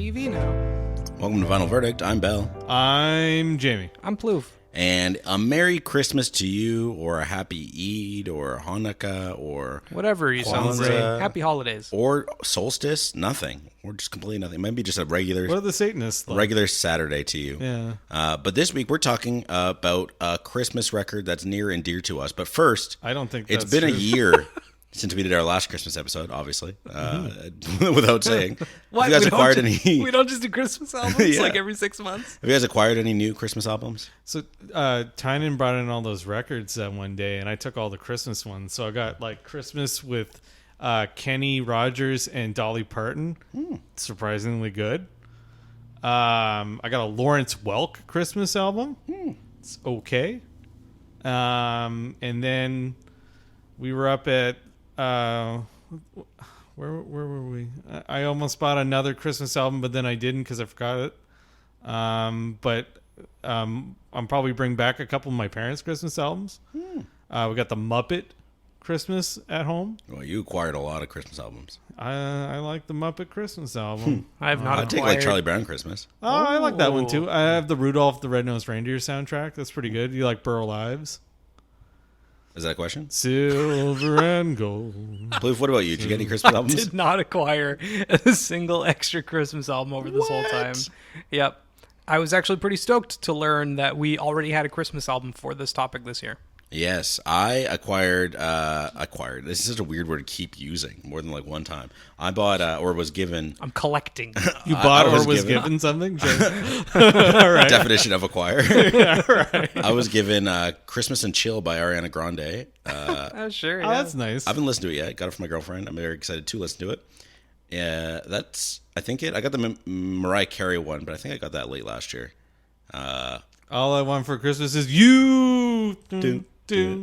TV now. Welcome to Final Verdict. I'm Bell. I'm Jamie. I'm Plouffe. And a Merry Christmas to you, or a Happy Eid, or Hanukkah, or whatever you celebrate. Happy holidays. Or solstice, nothing. Or just completely nothing. Maybe just a regular... What are the Satanists like? Regular Saturday to you. Yeah. But this week we're talking about a Christmas record that's near and dear to us. But first... I don't think it's that's been true. a year since we did our last Christmas episode, obviously. Without saying. What? Have you guys acquired any... We don't just do Christmas albums Yeah. like every 6 months? Have you guys acquired any new Christmas albums? So Tynan brought in all those records one day, and I took all the Christmas ones. So I got like Christmas with Kenny Rogers and Dolly Parton. Surprisingly good. I got a Lawrence Welk Christmas album. It's okay. And then we were up at where were we? I almost bought another Christmas album, but then I didn't because I forgot it. But I'll probably bring back a couple of my parents' Christmas albums. We got the Muppet Christmas at home. Well, you acquired a lot of Christmas albums. I like the Muppet Christmas album. I have not I'd take like Charlie Brown Christmas. Oh, I like that one too. I have the Rudolph the Red-Nosed Reindeer soundtrack. That's pretty good. You like Burl Ives? Is that a question? Silver and gold. Plouffe, what about you? Did you get any Christmas albums? Did not acquire a single extra Christmas album over this whole time. Yep. I was actually pretty stoked to learn that we already had a Christmas album for this topic this year. Yes, I acquired. This is such a weird word to keep using more than like one time. I bought or was given. I'm collecting. You bought I or was given something? All right. Definition of acquire. Yeah, right. I was given Christmas and Chill by Ariana Grande. Oh, sure. Oh, that's nice. I haven't listened to it yet. Got it from my girlfriend. I'm very excited to listen to it. Yeah, that's I think it. I got the Mariah Carey one, but I think I got that late last year. All I want for Christmas is you. Yeah,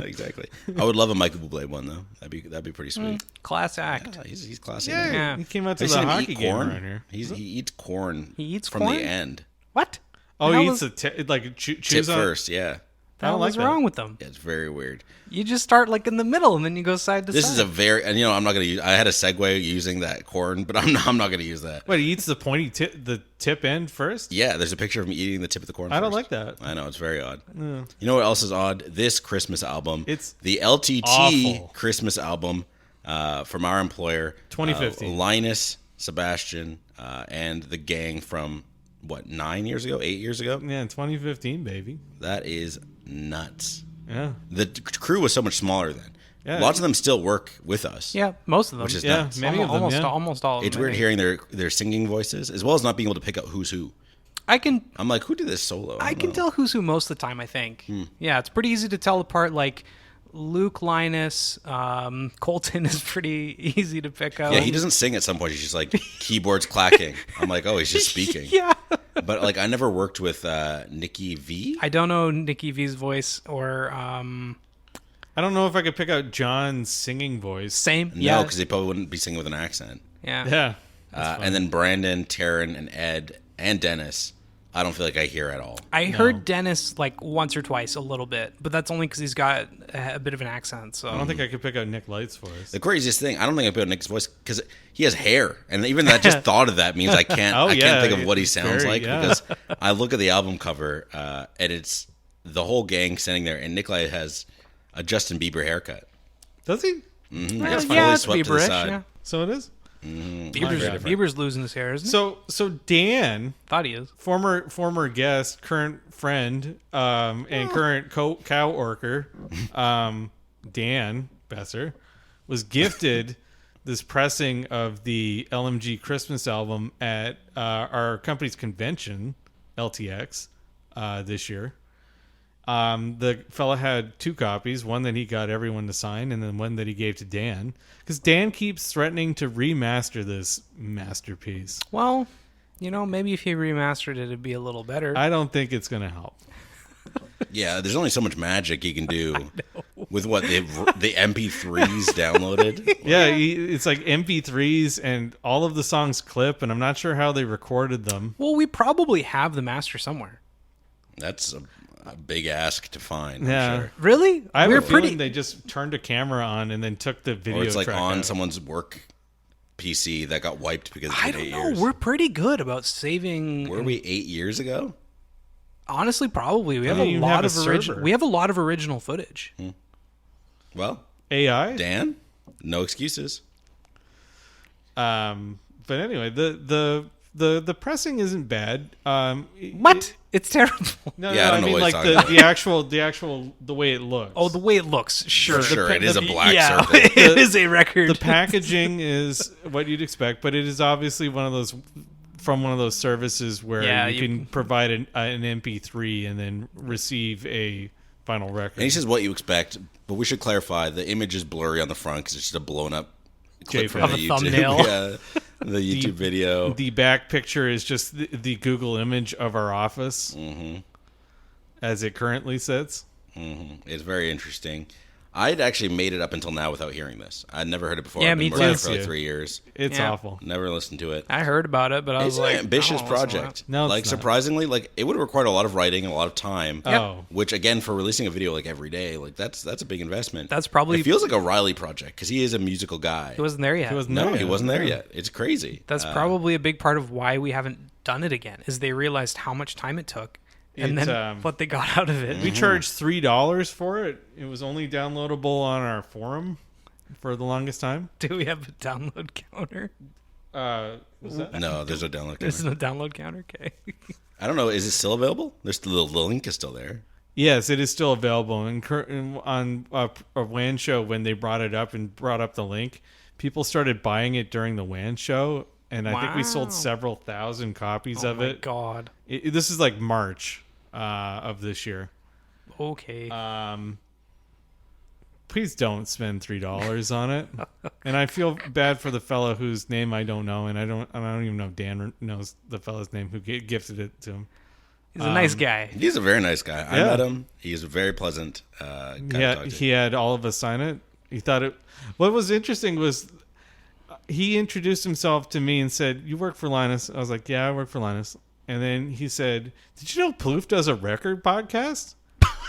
exactly. I would love a Michael Bublé one though. That'd be pretty sweet. Class act. Yeah, he's classy. Yeah. He came out to Have you the seen him hockey eat game corn? around here. He eats corn. He eats from corn? the end. What? Oh, How he was- eats like Tip choose on first, yeah. The I hell don't is like that. wrong with them? Yeah, it's very weird. You just start like in the middle and then you go side to This side. is a very, and I'm not gonna use. I had a segue using that corn, but I'm not gonna use that. Wait, he eats the pointy the tip end first? Yeah, there's a picture of me eating the tip of the corn. I don't first. like that. I know, it's very odd. You know what else is odd? This Christmas album. It's the LTT awful. Christmas album from our employer, 2015. Linus, Sebastian, and the gang from 8 years ago? Yeah, in 2015, baby. That is nuts. Yeah. The crew was so much smaller then. Yeah. Lots of them still work with us. Yeah, most of them. Which is Yeah, nuts. many of them, almost, yeah. almost all of them. It's I weird think. hearing their singing voices, as well as not being able to pick out who's who. I can I'm like, who did this solo? I don't can know. tell who's who most of the time, I think. Yeah, it's pretty easy to tell apart. Like Luke, Linus, Colton is pretty easy to pick out. Yeah, he doesn't sing at some point. He's just like keyboards clacking. I'm like, oh, he's just speaking. Yeah. But like, I never worked with Nikki V. I don't know Nikki V's voice or I don't know if I could pick out John's singing voice. same. No, Yeah. because he probably wouldn't be singing with an accent. Yeah. Yeah. And then Brandon, Taryn, and Ed, and Dennis, I don't feel like I hear at all. I heard Dennis like once or twice a little bit, but that's only because he's got a bit of an accent. So I don't think I could pick out Nick Light's voice. The craziest thing, I don't think I put Nick's voice because he has hair, and even that just thought of that means I can't. Oh, I yeah, can't think of what he it's sounds very- like yeah. because I look at the album cover and it's the whole gang standing there, and Nick Light has a Justin Bieber haircut. Does he? yeah, It's fully it's swept to the Bieber-ish. side. Yeah. So it is? Bieber's losing his hair, isn't he? So Dan, Thought he is. former guest, current friend, and current cow worker, Dan Besser, was gifted this pressing of the LMG Christmas album at our company's convention, LTX, this year. The fella had 2 copies, one that he got everyone to sign, and then one that he gave to Dan, because Dan keeps threatening to remaster this masterpiece. Well, maybe if he remastered it, it'd be a little better. I don't think it's going to help. Yeah, there's only so much magic he can do with what the MP3s downloaded. Yeah, it's like MP3s and all of the songs clip, and I'm not sure how they recorded them. Well, we probably have the master somewhere. That's a big ask to find. Yeah. I'm sure. Really? I have We're a feeling they just turned a camera on and then took the video Or it's like track on out. someone's work PC that got wiped because it's I been don't 8 know. years. We're pretty good about saving. Were we 8 years ago? Honestly, probably. We have don't a even lot have of a original. server. We have a lot of original footage. Well, AI. Dan, no excuses. But anyway, the pressing isn't bad. What? It's terrible. No, Yeah, I don't know I mean what he's like talking the actual the way it looks. Oh, the way it looks. Sure. Sure, it is a black yeah, circle. it is a record. the packaging is what you'd expect, but it is obviously one of those from one of those services where Yeah, you you- can provide an MP3 and then receive a final record. And he says what you expect, but we should clarify the image is blurry on the front because it's just a blown up clip from JPEG. the Of a YouTube, thumbnail. yeah, the YouTube video. The back picture is just the Google image of our office, as it currently sits. It's very interesting. I'd actually made it up until now without hearing this. I'd never heard it before. Yeah, I've been me working too. there for like Yeah. 3 years. It's Yeah. awful. Never listened to it. I heard about it, but I was It's like, an ambitious I don't listen to project. No, it's like not. surprisingly, like it would have required a lot of writing and a lot of time. Yep. Oh, Which again, for releasing a video like every day, like that's a big investment. That's probably- It feels like a Riley project because he is a musical guy. He wasn't there yet. he was No, he wasn't there Yeah. yet. It's crazy. That's probably a big part of why we haven't done it again. Is they realized how much time it took, and It's, then what they got out of it. We charged $3 for it. It was only downloadable on our forum for the longest time. Do we have a download counter? Was that? No, there's no download. There's counter. no download counter. Okay. I don't know. Is it still available? There's the link is still there. Yes, it is still available. And on a WAN show, when they brought it up and brought up the link, people started buying it during the WAN show, and I think we Wow. sold several thousand copies Oh of my it. god. This is like March of this year. Okay. Please don't spend $3 on it. And I feel bad for the fellow whose name I don't know, and I don't even know if Dan knows the fellow's name who gifted it to him. He's a nice guy. He's a very nice guy. I Yeah. met him. He's a very pleasant guy to talk to. He had all of us sign it. He thought it. What was interesting was he introduced himself to me and said, "You work for Linus?" I was like, "Yeah, I work for Linus." And then he said, "Did you know Plouffe does a record podcast?"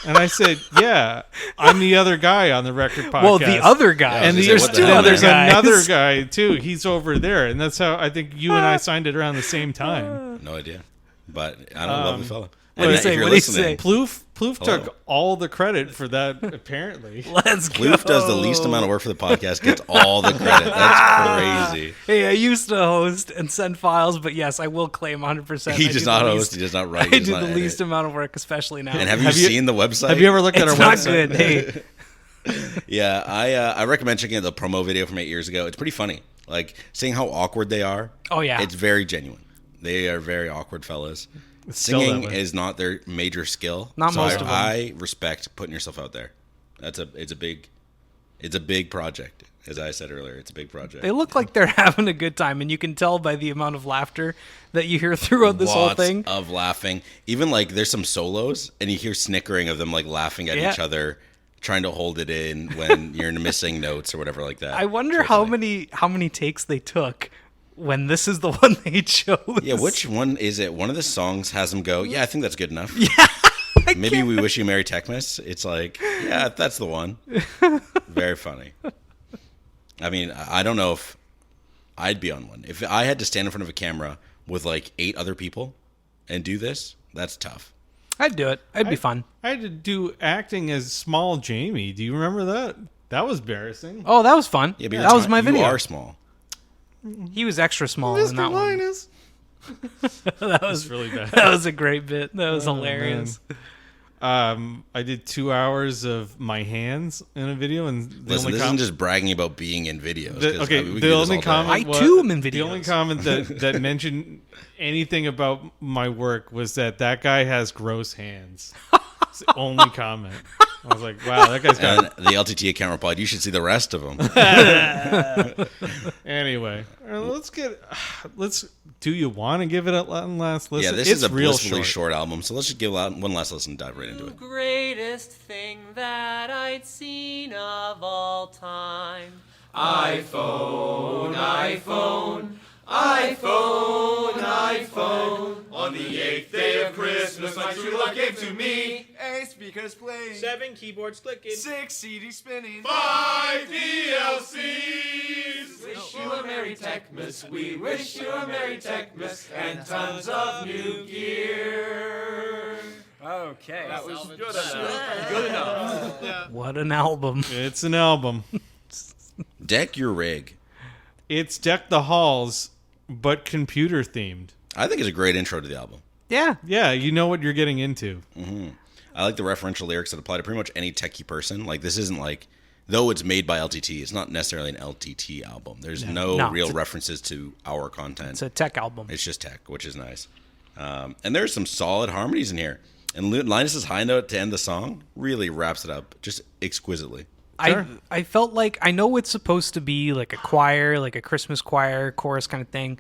And I said, "Yeah, I'm the other guy on the record podcast." Well, the other guy. Yeah, and What there's the hell, there's man? another guy too. He's over there, and that's how I think you and I signed it around the same time. No idea, but I don't love the fella. What'd he And say? if you're What'd he listening, say? Plouffe Hello. took all the credit for that. Apparently, Let's go. Plouffe does the least amount of work for the podcast, gets all the credit. That's crazy. Hey, I used to host and send files, but yes, I will claim 100%. He I does do not the host. least- He does not write. I he does do not the edit. least amount of work, especially now. And have you Have you- seen the website? have you ever looked at it's our not website? good. Hey, Yeah, I recommend checking out the promo video from 8 years ago. It's pretty funny. Like seeing how awkward they are. Oh, yeah. It's very genuine. They are very awkward fellas. still that Singing way. is not their major skill. Not so most of them. I respect putting yourself out there. It's a big project. As I said earlier, it's a big project. they look like they're having a good time, and you can tell by the amount of laughter that you hear throughout this whole Lots thing. of laughing. Even like there's some solos, and you hear snickering of them like laughing at Yeah. each other, trying to hold it in when you're missing notes or whatever like that. I wonder It's how really funny. many takes they took when this is the one they chose. Yeah, which one is it? One of the songs has them go, yeah, I think that's good enough. Maybe We Wish You Merry Techmas. It's like, yeah, that's the one. Very funny. I mean, I don't know if I'd be on one. If I had to stand in front of a camera with like 8 other people and do this, that's tough. I'd do it. It'd be fun. I had to do acting as Small Jamie. Do you remember that? That was embarrassing. Oh, that was fun. Yeah, but that was my video. You are small. He was extra small in Mr. that one. Linus. That was really bad. That was a great bit. That was Oh, hilarious. I did 2 hours of my hands in a video, and the Listen, only this isn't just bragging about being in videos. 'cause, okay, I mean, we the could do this only all day. comment I was, too am in The only videos. comment that mentioned anything about my work was that guy has gross hands. It's the only comment. I was like, wow, that guy's got. And the LTT account replied, you should see the rest of them. Anyway, let's. Do you want to give it a last listen? Yeah, this it's is a real blissfully short album, so let's just give one last listen and dive right into it. Greatest thing that I'd seen of all time. iPhone, iPhone, iPhone, iPhone. On the 8th day of Christmas, my true love gave to me 8 speakers playing, 7 keyboards clicking, 6 CDs spinning, 5 DLCs. Wish you a Merry Techmas. We wish you a Merry Techmas and tons of new gear. Okay. That was good enough. Good enough. What an album. It's an album. Deck your rig. It's Deck the Halls, but computer themed. I think it's a great intro to the album. Yeah. Yeah, you know what you're getting into. I like the referential lyrics that apply to pretty much any techie person. Like, this isn't like, though it's made by LTT, it's not necessarily an LTT album. There's no real references to our content. It's a tech album. It's just tech, which is nice. And there's some solid harmonies in here. And Linus's high note to end the song really wraps it up just exquisitely. Sure. I felt like, I know it's supposed to be like a choir, like a Christmas choir, chorus kind of thing.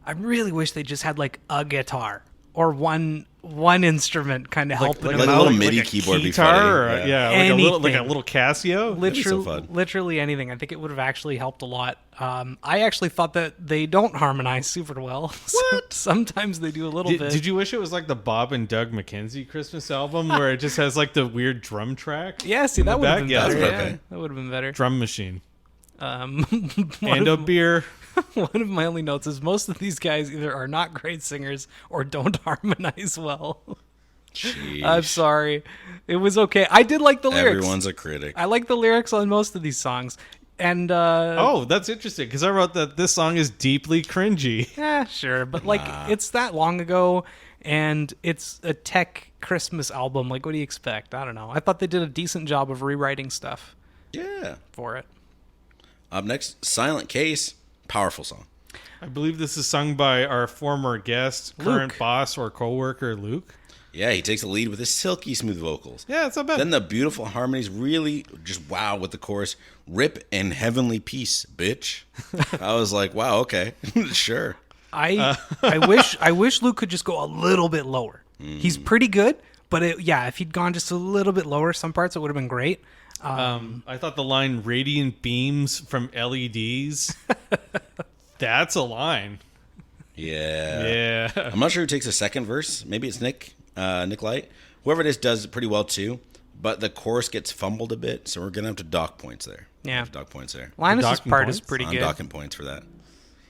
I really wish they just had like a guitar or one instrument kind of helping like them a out. little MIDI keyboard would be funny. Guitar, or, Yeah. like a little Anything. Casio. That'd be so fun. Literally anything. I think it would have actually helped a lot. I actually thought that they don't harmonize super well. What? Sometimes they do a little bit. Did you wish it was like the Bob and Doug McKenzie Christmas album where it just has like the weird drum track? Yeah, see, that would have back? been Yeah, better. that's Yeah, okay. that would have been better. Drum machine. One And a of- beer. One of my only notes is most of these guys either are not great singers or don't harmonize well. Sheesh. I'm sorry. It was okay. I did like the lyrics. Everyone's a critic. I like the lyrics on most of these songs. And Oh, that's interesting because I wrote that this song is deeply cringy. yeah, sure, but like it's that long ago and it's a tech Christmas album. Like what do you expect? I don't know. I thought they did a decent job of rewriting stuff Yeah. for it. Up next, Silent Case. Powerful song. I believe this is sung by our former guest, current boss or coworker, Luke. Yeah, he takes the lead with his silky smooth vocals. Yeah, it's not bad. Then the beautiful harmonies really just wow with the chorus. Rip and heavenly peace, bitch. I was like, wow, okay, sure. I wish Luke could just go a little bit lower. He's pretty good, but if he'd gone just a little bit lower, some parts it would have been great. I thought the line "radiant beams from LEDs." That's a line. Yeah. Yeah. I'm not sure who takes the second verse. Maybe it's Nick Light. Whoever it is does it pretty well too. But the chorus gets fumbled a bit, so we're gonna have to dock points there. Yeah. Dock points there. Linus's docking part is points? pretty I'm good. docking points for that.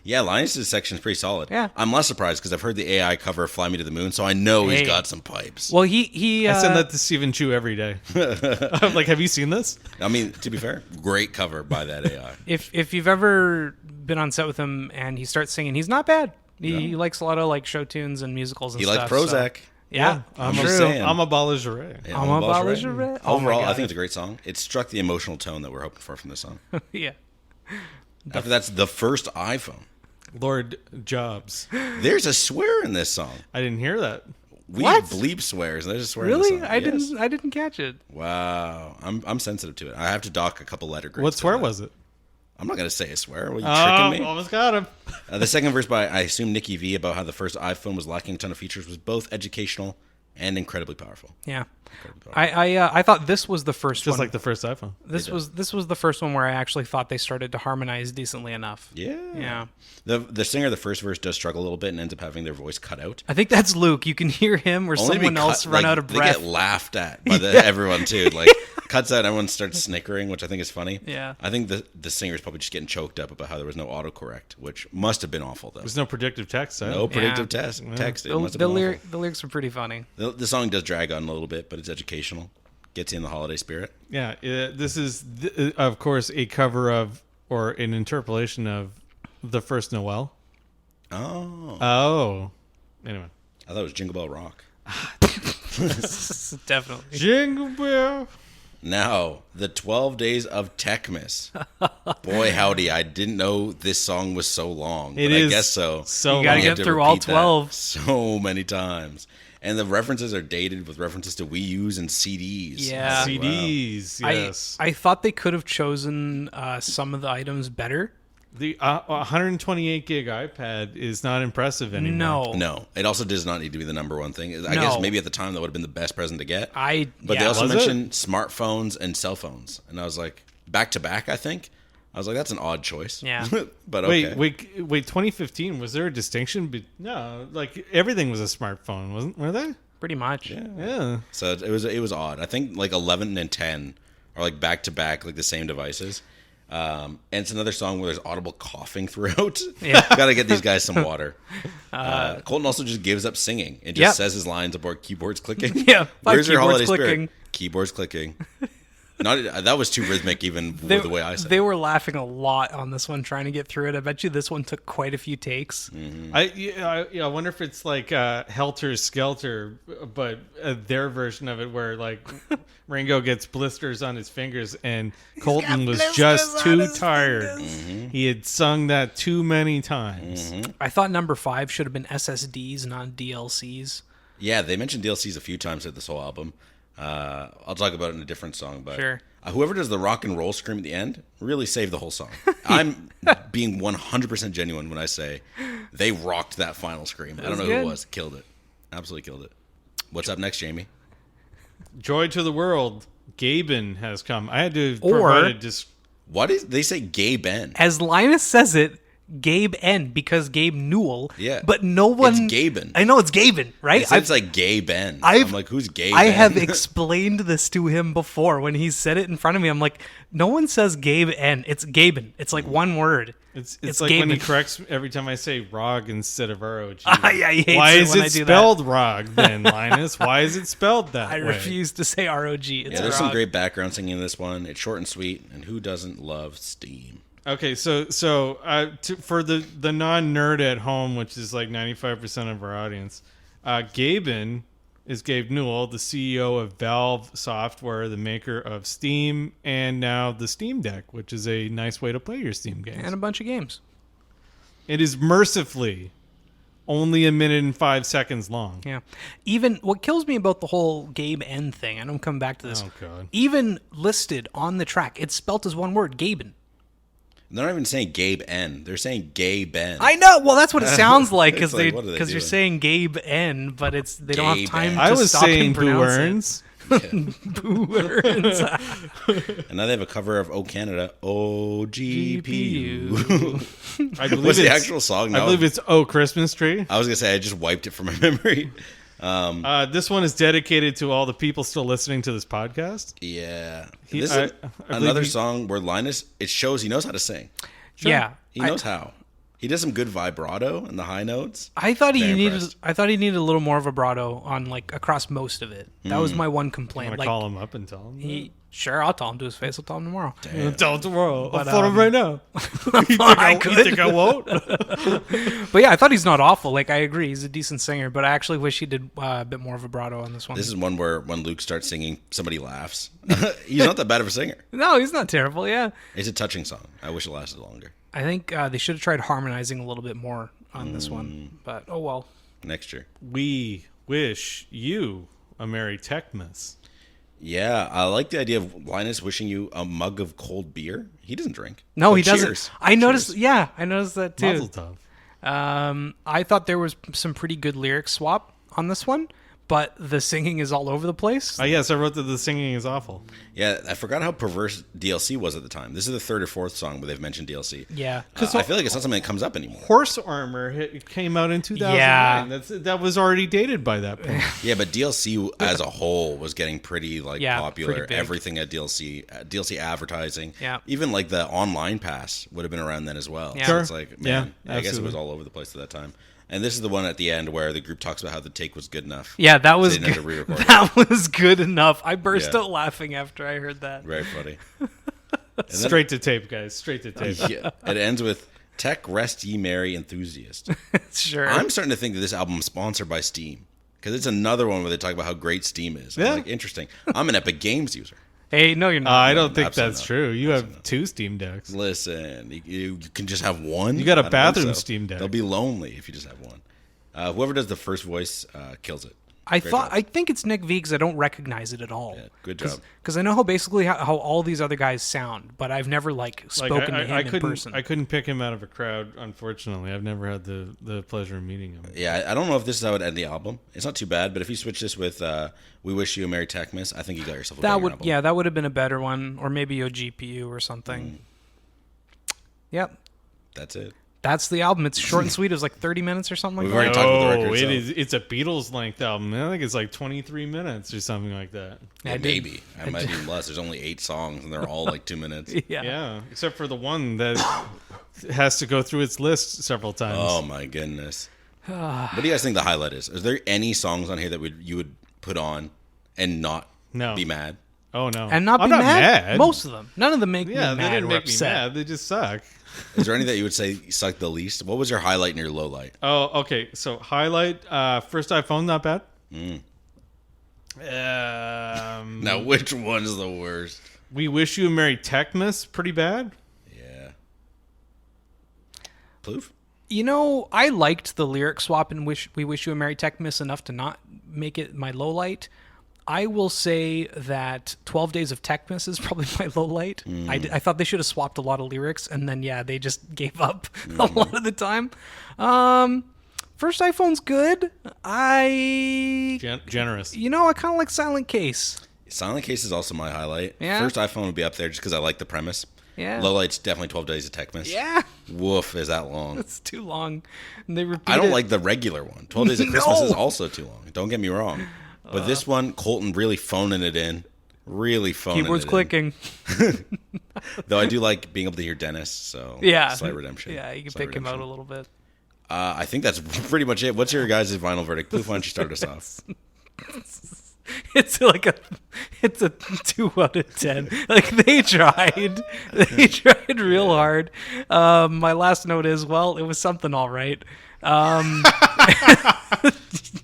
Yeah, Linus's section is pretty solid. Yeah. I'm less surprised because I've heard the AI cover "Fly Me to the Moon," so I know Hey. he's got some pipes. Well, he I send that to Stephen Chu every day. I'm like, have you seen this? I mean, to be fair, great cover by that AI. if you've ever been on set with him and he starts singing, he's not bad. He likes a lot of like show tunes and musicals and He stuff. likes so- Prozac. Yeah, I'm true. just saying. I'm a balajare. Yeah, I'm a Balls Right. Balajare. Oh my Overall, I God. think it's a great song. It struck the emotional tone that we're hoping for from this song. Yeah. After that's the first iPhone. Lord Jobs. There's a swear in this song. I didn't hear that. We What? bleep swears. There's a swear in Really? this song. I Yes. didn't catch it. Wow. I'm sensitive to it. I have to dock a couple letter grades. What to swear that. was it? I'm not going to say a swear. Were you Oh, tricking me? almost got him. The second verse by, I assume, Nikki V about how the first iPhone was lacking a ton of features was both educational and incredibly powerful. Yeah. Incredibly powerful. I thought this was the first Just one. like the first iPhone. this was the first one where I actually thought they started to harmonize decently enough. Yeah. Yeah. The singer of the first verse does struggle a little bit and ends up having their voice cut out. I think that's Luke. You can hear him or Only to be someone else cut- run like, out of They breath. get laughed at by everyone too. Like cuts out, everyone starts snickering, which I think is funny. Yeah. I think the singer's probably just getting choked up about how there was no autocorrect, which must have been awful though. There's no predictive text. Huh? No predictive Yeah. text. It must have The, been awful. the lyrics are pretty funny. The song does drag on a little bit, but it's educational. Gets you in the holiday spirit. Yeah, this is, of course, a cover of, or an interpolation of, The First Noel. Oh. Oh. Anyway. I thought it was Jingle Bell Rock. Definitely. Jingle Bell. Now, the 12 Days of Techmas. Boy, howdy, I didn't know this song was so long. It but is I guess so. so You gotta long. get have to through all repeat that 12. so many times. And the references are dated with references to Wii U's and CDs. Yeah. Wow. CDs, yes. I thought they could have chosen some of the items better. The 128 gig iPad is not impressive anymore. No. No, it also does not need to be the number one thing. I No. guess maybe at the time that would have been the best present to get. But yeah. they also Was it? mentioned smartphones and cell phones. And I was like, back to back, I think. I was like, that's an odd choice. Yeah. But okay. Wait. 2015, was there a distinction? No, like everything was a smartphone, were they? Pretty much. Yeah. So it was odd. I think like 11 and 10 are like back to back, like the same devices. And it's another song where there's audible coughing throughout. Yeah. Got to get these guys some water. Colton also just gives up singing and just says his lines aboard keyboards clicking. Yeah. Where's your holiday Keyboards clicking. spirit? Keyboards clicking. Not that was too rhythmic, even with the way I said. They were laughing a lot on this one, trying to get through it. I bet you this one took quite a few takes. I wonder if it's like Helter Skelter, but their version of it, where like Ringo gets blisters on his fingers, and Colton was just too tired. He had sung that too many times. I thought number 5 should have been SSDs, not DLCs. Yeah, they mentioned DLCs a few times at this whole album. I'll talk about it in a different song, but Sure. Whoever does the rock and roll scream at the end really saved the whole song. I'm being 100% genuine when I say they rocked that final scream. I don't know who it was. Killed it. Absolutely killed it. What's up next, Jamie? Joy to the world. Gaben has come. I had to Or- provide a What is they say? Gay Ben. As Linus says it, Gabe N, because Gabe Newell. Yeah. But no one. It's Gaben. I know it's Gaben, right? It's like Gay Ben. I'm like, who's Gay I Ben? have explained this to him before when he said it in front of me. I'm like, no one says Gabe N. It's Gaben. It's like one word. It's like when he Gaben. corrects every time I say ROG instead of ROG. Yeah, he hates Why it is when it I do that. spelled ROG then, Linus? Why is it spelled that I way? refuse to say ROG. It's Yeah, there's some wrong. great background singing in this one. It's short and sweet, and who doesn't love Steam? Okay, so for the non-nerd at home, which is like 95% of our audience, Gaben is Gabe Newell, the CEO of Valve Software, the maker of Steam, and now the Steam Deck, which is a nice way to play your Steam games. And a bunch of games. It is mercifully only 1 minute and 5 seconds long. Yeah. Even what kills me about the whole Gabe N thing, I don't come back to this. Oh, God. Even listed on the track, it's spelt as one word, Gaben. They're not even saying Gabe N. They're saying Gay Ben. I know. Well, that's what it sounds like It's because like, what are they you're doing? saying Gabe N, but they don't Gabe have time N. to I was stop saying and Boo pronounce Earns. it. Boo Earns. And now they have a cover of Oh Canada, Oh GPU. I believe What's the it's- actual song? I No. believe it's Oh Christmas Tree. I was going to say, I just wiped it from my memory. This one is dedicated to all the people still listening to this podcast. Yeah. He- This I is believe another he- song where Linus, it shows he knows how to sing. Yeah. He knows how. He does some good vibrato in the high notes. I thought he Very needed. impressed. I thought he needed a little more of a vibrato on like across most of it. That was my one I'm complaint. gonna Like call him up and tell him. sure, I'll tell him to his face. I'll tell him tomorrow. Tell him tomorrow. But, I'll phone him right now. I You think I won't? But yeah, I thought he's not awful. Like I agree, he's a decent singer. But I actually wish he did a bit more of a vibrato on this one. This is one where when Luke starts singing, somebody laughs. He's not that bad of a singer. No, he's not terrible. Yeah, It's a touching song. I wish it lasted longer. I think they should have tried harmonizing a little bit more on this one. But oh well. Next year. We wish you a Merry Techmas. Yeah, I like the idea of Linus wishing you a mug of cold beer. He doesn't drink. No, Oh, he doesn't. cheers. I noticed. Cheers. Yeah, I noticed that too. Mazel tov. I thought there was some pretty good lyric swap on this one, but the singing is all over the place. Yes, I wrote that the singing is awful. Yeah, I forgot how perverse DLC was at the time. This is the third or fourth song where they've mentioned DLC. Yeah. I feel like it's not something that comes up anymore. Horse Armor came out in 2009. Yeah. That was already dated by that point. Yeah, but DLC as a whole was getting pretty popular. pretty big. Everything at DLC advertising. Yeah. Even like the online pass would have been around then as well. Yeah. So Sure. it's like, Yeah, man, I guess it absolutely. was all over the place at that time. And this is the one at the end where the group talks about how the take was good enough. Yeah, that was they didn't have good. to re-record it. That was good enough. I burst Yeah. out laughing after I heard that. Very funny. Straight to tape, guys. Straight to tape. Yeah. It ends with Tech Rest Ye Merry Enthusiast. Sure. I'm starting to think that this album is sponsored by Steam. Because it's another one where they talk about how great Steam is. I'm Yeah. like, interesting. I'm an Epic Games user. Hey, no, you're not. I don't think absolutely that's not. true. You have 2 Steam Decks. Listen, you can just have one. You got a I don't think bathroom Steam Deck. They'll be lonely if you just have one. Whoever does the first voice kills it. I Great thought job. I think it's Nick V because I don't recognize it at all. Yeah, good job. Because I know how all these other guys sound, but I've never spoken to him in couldn't, person. I couldn't pick him out of a crowd, unfortunately. I've never had the pleasure of meeting him. Yeah, I don't know if this is how it end the album. It's not too bad, but if you switch this with "We Wish You a Merry Techmas," I think you got yourself a that banger would album. that would have been a better one, or maybe a GPU or something. Yep. That's it. That's the album. It's short and sweet. It was like 30 minutes or something like We've that. already talked about the Oh, record. it so- is. It's a Beatles length album. I think it's like 23 minutes or something like that. Yeah, I did. maybe. I might be even less. There's only 8 songs, and they're all like 2 minutes. Yeah. Yeah, except for the one that has to go through its list several times. Oh my goodness. What do you guys think the highlight is? Is there any songs on here that you would put on and not No. be mad? Oh no, And not I'm be mad? Most of them. None of them make Yeah, me they mad didn't or make upset. me mad. They just suck. Is there any that you would say sucked the least? What was your highlight and your low light? Oh, okay. So highlight first iPhone, not bad. Now, which one's the worst? We Wish You a Merry Techmas, pretty bad. Yeah. Plouf? You know, I liked the lyric swap in We Wish You a Merry Techmas enough to not make it my low light. I will say that 12 Days of Techmas is probably my low light. I thought they should have swapped a lot of lyrics, and then, yeah, they just gave up a lot of the time. First iPhone's good. Generous. You know, I kind of like Silent Case. Silent Case is also my highlight. Yeah? First iPhone would be up there just because I like the premise. Yeah. Low light's definitely 12 Days of Techmas. Yeah, Woof, is that long. it's too long. And they repeat I don't it. like the regular one. 12 Days of Christmas No. is also too long. Don't get me wrong. But this one, Colton really phoning it in. Really phoning Keyboards it in. clicking. Though I do like being able to hear Dennis, so Yeah. slight redemption. Yeah, you can Slight pick him out redemption. a little bit. I think that's pretty much it. What's your guys' final verdict? Poof, why don't you start us off? It's a 2 out of 10. Like they tried real hard. My last note is, well, it was something all right.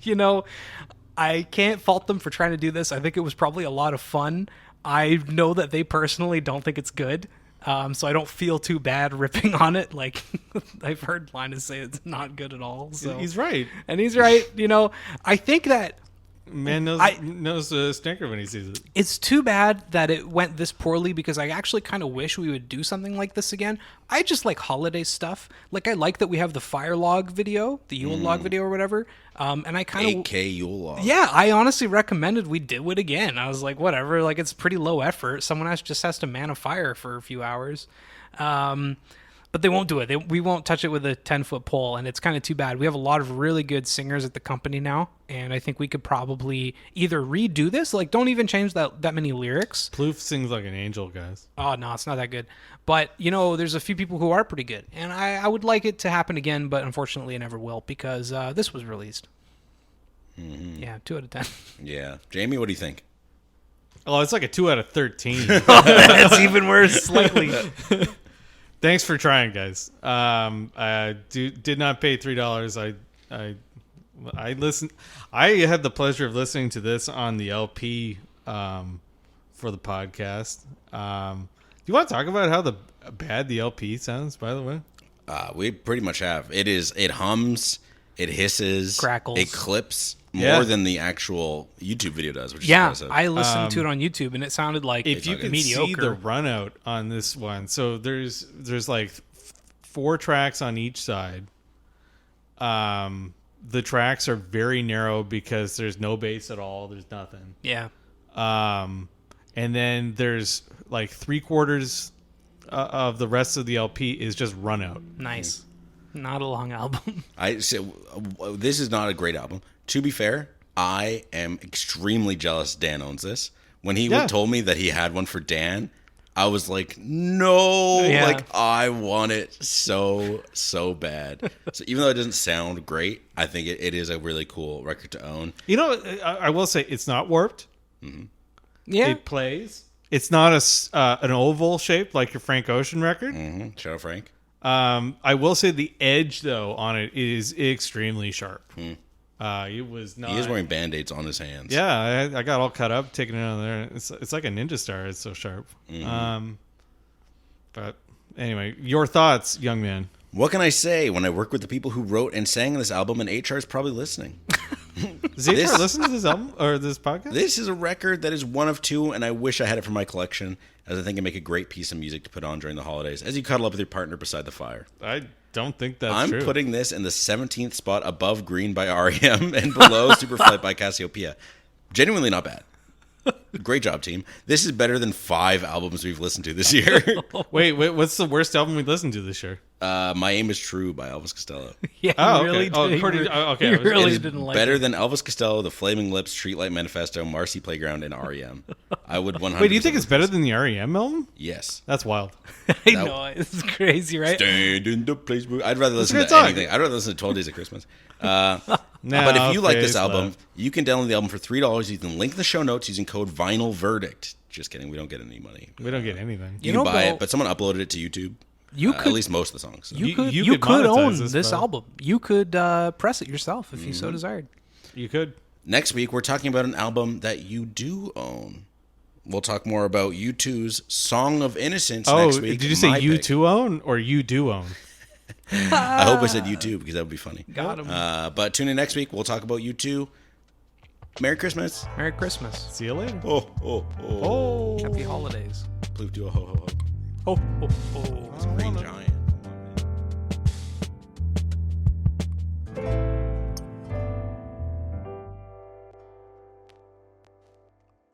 You know, I can't fault them for trying to do this. I think it was probably a lot of fun. I know that they personally don't think it's good. So I don't feel too bad ripping on it. Like I've heard Linus say it's not good at all. So He's right. and he's right. You know, I think that Man knows the stinker when he sees it. it's too bad that it went this poorly because I actually kind of wish we would do something like this again. I just like holiday stuff. Like I like that we have the fire log video, the Yule log video or whatever. And I kind of 8K Yule log. yeah, I honestly recommended we do it again. I was like, whatever, like it's pretty low effort. Someone else just has to man a fire for a few hours. But they won't do it. We won't touch it with a 10-foot pole, and it's kind of too bad. We have a lot of really good singers at the company now, and I think we could probably either redo this, like don't even change that many lyrics. Plouf sings like an angel, guys. Oh, no, it's not that good. But, you know, there's a few people who are pretty good, and I would like it to happen again, but unfortunately it never will because this was released. Yeah, 2 out of 10. Yeah. Jamie, what do you think? Oh, it's like a 2 out of 13. That's even worse, slightly. Thanks for trying, guys. I did not pay $3. I listened. I had the pleasure of listening to this on the LP for the podcast. Do you want to talk about how bad the LP sounds? By the way, We pretty much have. It hums, it hisses, Crackles. it clips Yeah. more than the actual YouTube video does, which is Yeah, impressive. I listened to it on YouTube, and it sounded like if you could mediocre. see the run out on this one, so there's like 4 tracks on each side. The tracks are very narrow because there's no bass at all. There's nothing. Yeah. And then there's like 3/4 of the rest of the LP is just run out. Nice. Not a long album. This is not a great album. To be fair, I am extremely jealous Dan owns this. When he Yeah. told me that he had one for Dan, I was like, no, Yeah. like I want it so bad. So even though it doesn't sound great, I think it is a really cool record to own. You know, I will say it's not warped. Yeah. It plays. It's not an oval shape like your Frank Ocean record. Shout out Frank. I will say the edge though on it is extremely sharp. It was not. He is wearing Band-Aids on his hands. Yeah, I got all cut up taking it out of there. It's like a ninja star. It's so sharp. But anyway, your thoughts, young man. What can I say when I work with the people who wrote and sang this album and HR is probably listening? Does HR This- listen to this album or this podcast? This is a record that is one of 2, and I wish I had it for my collection, as I think it'd make a great piece of music to put on during the holidays, as you cuddle up with your partner beside the fire. I don't think that's I'm true. putting this in the 17th spot above Green by REM and below Superflight by Cassiopeia. Genuinely not bad. Great job, team. This is better than 5 albums we've listened to this year. Wait, what's the worst album we listened to this year? My Aim is True by Elvis Costello. Yeah, Oh, he okay. really Oh, did. pretty- oh, okay. He I was- really It is didn't like better it. than Elvis Costello, The Flaming Lips, Streetlight Manifesto, Marcy Playground, and REM. I would 100%. Wait, do you think it's better than the REM album? Yes. That's wild. I know, it's crazy, right? Stand in the place. I'd rather listen a to good song. anything. I'd rather listen to 12 Days of Christmas. No, But if you like this face album, left. you can download the album for $3. You can link in the show notes using code Vinyl Verdict. Just kidding. We don't get any money. We don't get anything. You know, can buy Bill, it, but someone uploaded it to YouTube. You At could least most of the songs. So. you You could could own monetize this, this, but- album. You could press it yourself if you so desired. You could. Next week, we're talking about an album that you do own. We'll talk more about U2's Song of Innocence Oh, next week. did you say My you pick. two own or you do own? I hope I said U2 because that would be funny. Got him. But tune in next week. We'll talk about U2. Merry Christmas. Merry Christmas. See you later. Oh, oh, oh. Oh. Happy holidays. Please do a ho, ho, ho. Oh, oh, oh. It's a green giant.